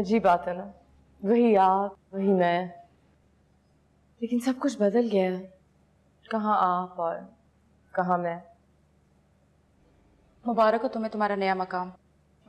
अजीब बात है ना, वही आप वही मैं, लेकिन सब कुछ बदल गया है। कहाँ आप और कहाँ मैं। मुबारक हो तुम्हें तुम्हारा नया मकाम।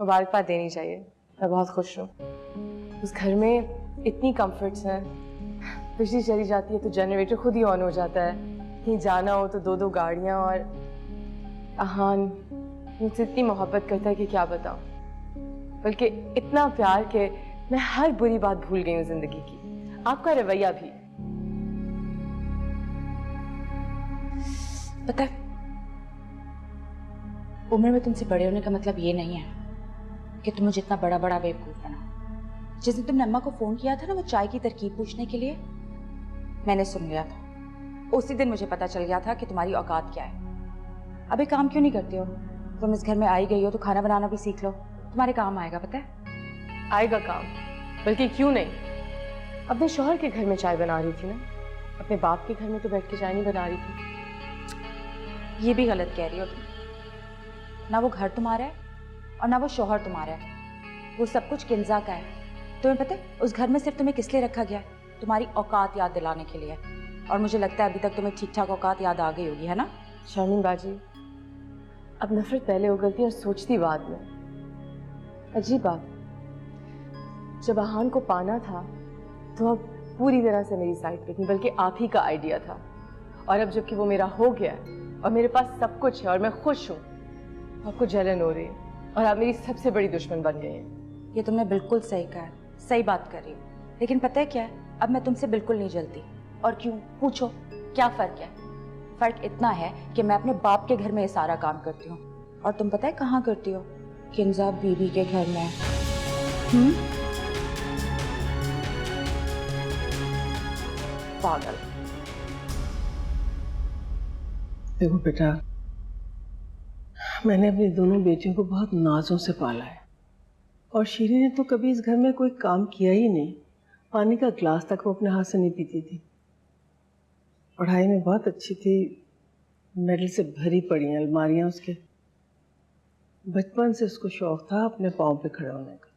मुबारकबाद देनी चाहिए, मैं बहुत खुश हूँ। उस घर में इतनी कंफर्ट्स हैं, बिजली चली जाती है तो जनरेटर खुद ही ऑन हो जाता है, कहीं जाना हो तो दो दो गाड़ियाँ, और अहान मुझसे इतनी मोहब्बत करता है कि क्या बताऊँ, बल्कि इतना प्यार कि मैं हर बुरी बात भूल गई हूँ जिंदगी की। आपका रवैया भी। पता है, उम्र में तुमसे बड़े होने का मतलब ये नहीं है कि तुम्हें जितना बड़ा बड़ा बेवकूफ बना। जिस दिन तुमने अम्मा को फोन किया था ना वो चाय की तरकीब पूछने के लिए, मैंने सुन लिया था। उसी दिन मुझे पता चल गया था कि तुम्हारी औकात क्या है। अभी काम क्यों नहीं करती हो? तुम इस घर में आई गई हो तो खाना बनाना भी सीख लो, तुम्हारे काम आएगा। पता है आएगा काम, बल्कि क्यों नहीं, अपने शौहर के घर में चाय बना रही थी ना, अपने बाप के घर में तो बैठ के चाय नहीं बना रही थी। ये भी गलत कह रही हो तुम। ना वो घर तुम्हारा है और ना वो शौहर तुम्हारा है, वो सब कुछ किंजा का है। तुम्हें पता है उस घर में सिर्फ तुम्हें किस लिए रखा गया है? तुम्हारी औकात याद दिलाने के लिए। और मुझे लगता है अभी तक तुम्हें ठीक ठाक औकात याद आ गई होगी, है ना? शामीन बाजी, अब नफरत पहले उगलती और सोचती बाद में। अजीब बात, जब अहान को पाना था तो अब पूरी तरह से मेरी साइड पे थी, बल्कि आप ही का आइडिया था। और अब जबकि वो मेरा हो गया है और मेरे पास सब कुछ है और मैं खुश हूँ, आपको जलन हो रही है और आप मेरी सबसे बड़ी दुश्मन बन गए हैं। ये तुमने बिल्कुल सही कहा, सही बात कर रही हो। लेकिन पता है क्या है, अब मैं तुमसे बिल्कुल नहीं जलती। और क्यों पूछो, क्या फर्क है? फर्क इतना है कि मैं अपने बाप के घर में ये सारा काम करती हूँ और तुम पता है कहाँ करती हो? किंजा बीबी के घर में। पागल। देखो बेटा, मैंने अपनी दोनों बेटियों को बहुत नाजों से पाला है और शीरी ने तो कभी इस घर में कोई काम किया ही नहीं। पानी का ग्लास तक वो अपने हाथ से नहीं पीती थी। पढ़ाई में बहुत अच्छी थी, मेडल से भरी पड़ी हैं अलमारियां उसके। बचपन से उसको शौक था अपने पाँव पे खड़े होने का।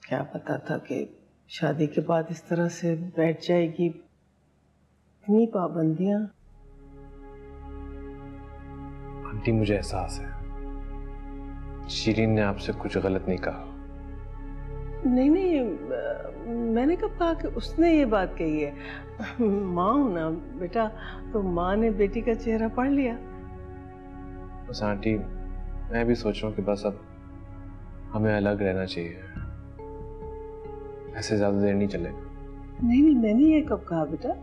क्या पता था कि शादी के बाद इस तरह से बैठ जाएगी। इतनी पाबंदियां। आंटी मुझे एहसास है शीरीन ने आपसे कुछ गलत नहीं कहा। नहीं नहीं, मैंने कब कहा कि उसने ये बात कही है। माँ हूं ना बेटा, तो माँ ने बेटी का चेहरा पढ़ लिया। बस आंटी मैं भी सोच रहा हूँ कि बस अब हमें अलग रहना चाहिए, ऐसे ज्यादा देर नहीं चलेगा। नहीं नहीं, मैंने ये कब कहा बेटा,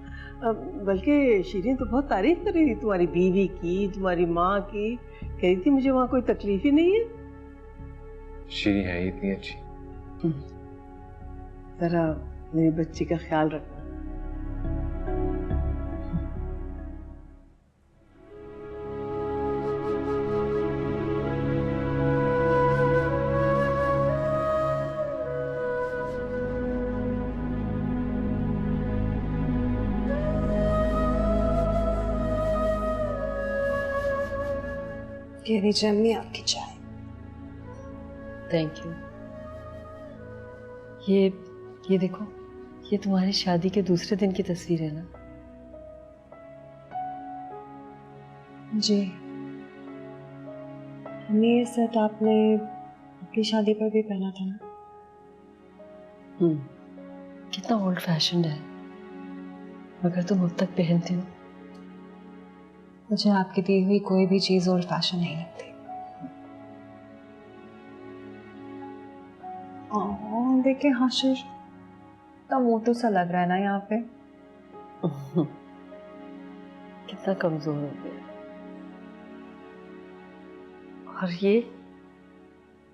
बल्कि शीरीन तो बहुत तारीफ कर रही थी तुम्हारी बीवी की, तुम्हारी माँ की। कह रही थी मुझे वहाँ कोई तकलीफ ही नहीं है। शीरी है ही इतनी अच्छी। जरा मेरी बच्ची का ख्याल रखना। ये लीजिए अम्मी आपकी चाय। Thank you. ये देखो, ये तुम्हारी शादी के दूसरे दिन की तस्वीर है ना? जी अम्मी, ये सेट आपने अपनी शादी पर भी पहना था ना? कितना ओल्ड फैशन है, मगर तुम अब तक पहनती हो। मुझे आपकी दी हुई कोई भी चीज ओल्ड फैशन नहीं लगती। देखिए हाशिर, इतना मोटू सा लग रहा है ना यहाँ पे। कितना कमजोर हो गया। और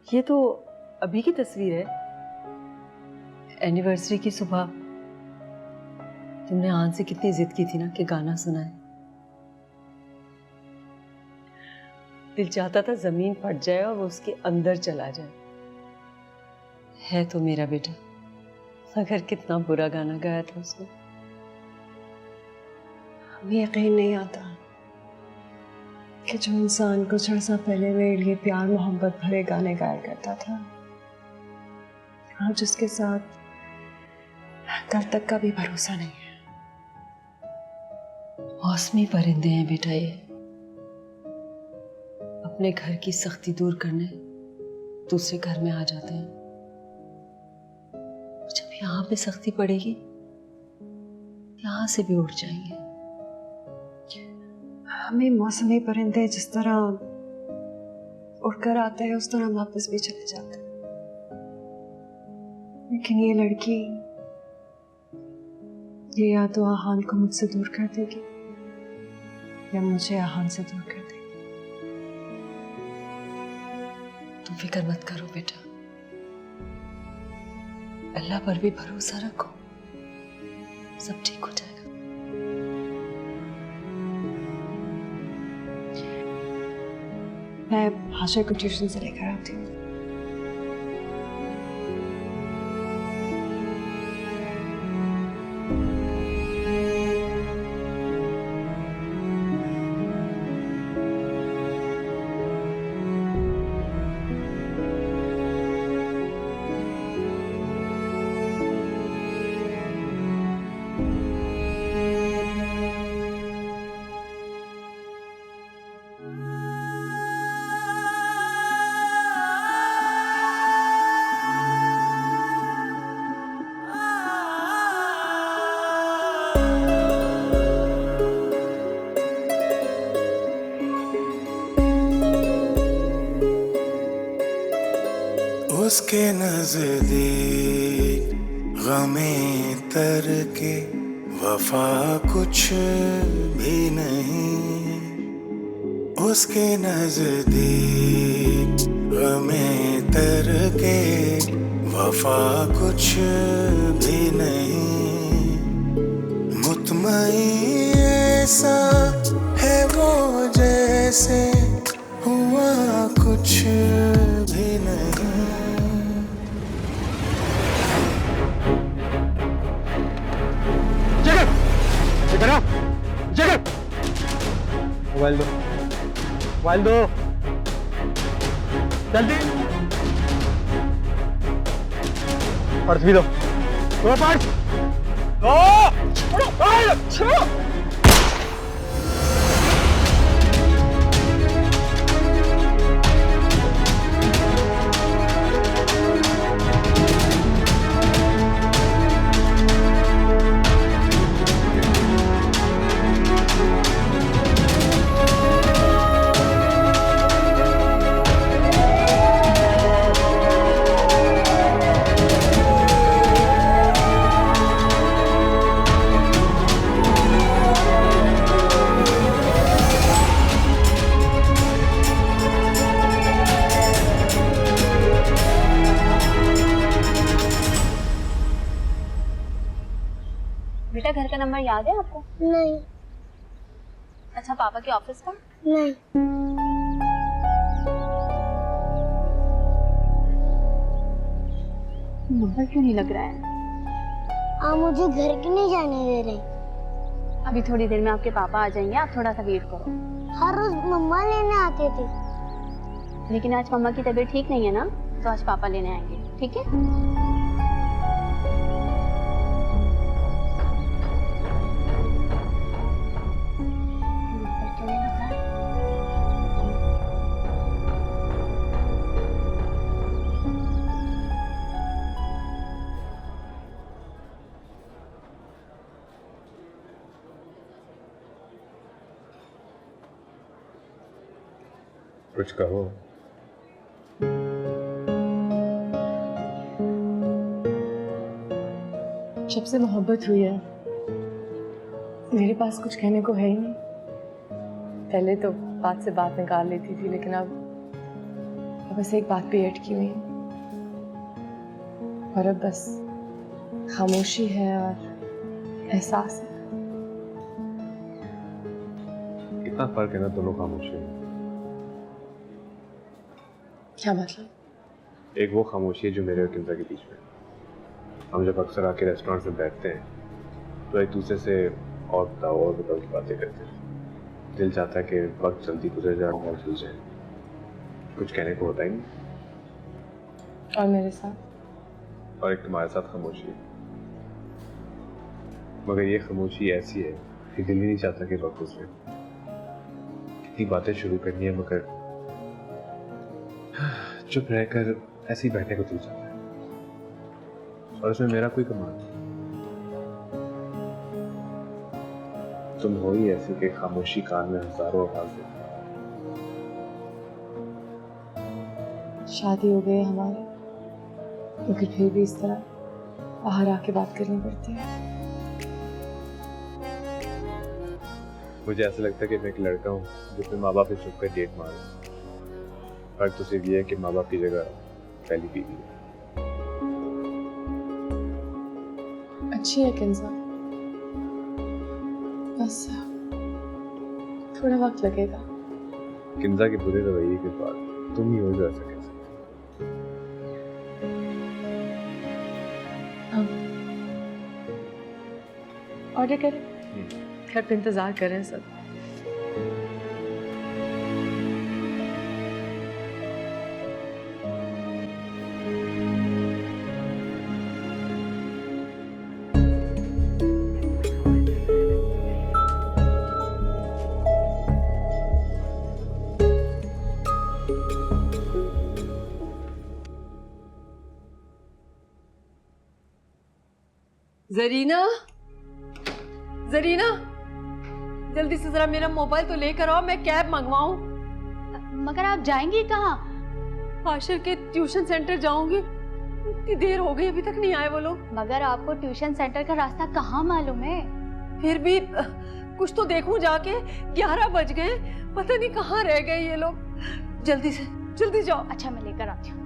ये तो अभी की तस्वीर है। एनिवर्सरी की सुबह तुमने आन से कितनी जिद की थी ना कि गाना सुनाए। दिल चाहता था जमीन फट जाए और वो उसके अंदर चला जाए। है तो मेरा बेटा, मगर कितना बुरा गाना गाया था उसने। हमें यकीन नहीं आता कि जो इंसान कुछ अर्सा पहले मेरे लिए प्यार मोहब्बत भरे गाने गाया करता था, और जिसके साथ कल तक का भी भरोसा नहीं है। मौसमी परिंदे हैं बेटा ये, अपने घर की सख्ती दूर करने दूसरे घर में आ जाते हैं। जब यहाँ पे सख्ती पड़ेगी यहाँ से भी उड़ जाएंगे। हमें मौसमी परिंदे जिस तरह उड़कर आते हैं उस तरह वापस भी चले जाते हैं, लेकिन ये लड़की ये या तो आहान को मुझसे दूर कर देगी या मुझे आहान से दूर कर देगी। तुम फिक्र मत करो बेटा, अल्लाह पर भी भरोसा रखो, सब ठीक हो जाएगा। मैं हाशिर को ट्यूशन से लेकर आती हूँ। उसके नजदीक गमे तर के वफा कुछ भी नहीं। उसके नजदीक गमे तर के वफा कुछ भी नहीं। मुतमईन ऐसा है वो जैसे हुआ कुछ भी नहीं। मोबाइल दो, मोबाइल दो, जल्दी। पर्स भी दो, दो पर्स, दो। छोड़ो। बेटा घर का नंबर याद है आपको? नहीं। अच्छा पापा के ऑफिस का? नहीं। नंबर क्यों नहीं लग रहा है? आप मुझे घर क्यों नहीं जाने दे रहे? अभी थोड़ी देर में आपके पापा आ जाएंगे, आप थोड़ा सा वेट करो। हर रोज मम्मा लेने आते थे। लेकिन आज मम्मा की तबीयत ठीक नहीं है ना, तो आज पापा लेने आएंगे, ठीक है? कुछ कहो। जब से मोहब्बत हुई है मेरे पास कुछ कहने को है ही नहीं। पहले तो बात से बात निकाल लेती थी, लेकिन अब बस एक बात पे अटकी हुई है और अब बस खामोशी है और एहसास है। कितना फर्क है ना दोनों खामोशी में। क्या मतलब? एक वो खामोशी है जो मेरे और किंजा के बीच में। हम जब अक्सर आके रेस्टोरेंट में बैठते हैं तो एक दूसरे से और बताओ की बातें करते हैं। दिल चाहता है कि वक्त जल्दी गुजर जाए और भूल जाए, कुछ कहने को होता ही नहीं। और मेरे साथ और एक तुम्हारे साथ खामोशी। मगर ये खामोशी ऐसी है कि दिल ही नहीं चाहता कि वक्त उसमें कितनी बातें शुरू करनी है, मगर चुप रहकर ऐसे ही बैठने को दिल चाहता है, और उसमें मेरा कोई कमाल नहीं। तुम हो ही ऐसी कि खामोशी कान में हजारों आवाज देती। शादी हो गई हमारे, मगर फिर भी इस तरह बाहर आके बात करनी पड़ती है। मुझे ऐसा लगता है कि मैं एक लड़का हूँ जिसमें माँ बाप ने चुप कर डेट मारा। फर्क तो सिर्फ ये है कि माँ बाप की जगह पहली बीवी है। अच्छी है किंजा, बस थोड़ा वक्त लगेगा। किंजा के बुरे रवैये के बाद तुम ही हो जो ऐसा कह सकते। ऑर्डर करें? घर पे इंतजार कर रहे हैं सब। जरीना, जरीना, जल्दी से जरा मेरा मोबाइल तो लेकर आओ, मैं कैब मंगवाऊं। मगर आप जाएंगी कहाँ? आशिर के ट्यूशन सेंटर जाऊंगी। इतनी देर हो गई, अभी तक नहीं आए वो लोग। मगर आपको ट्यूशन सेंटर का रास्ता कहाँ मालूम है? फिर भी कुछ तो देखूं जाके। 11 बज गए, पता नहीं कहाँ रह गए ये लोग। जल्दी से जल्दी जाओ। अच्छा मैं लेकर आती हूँ।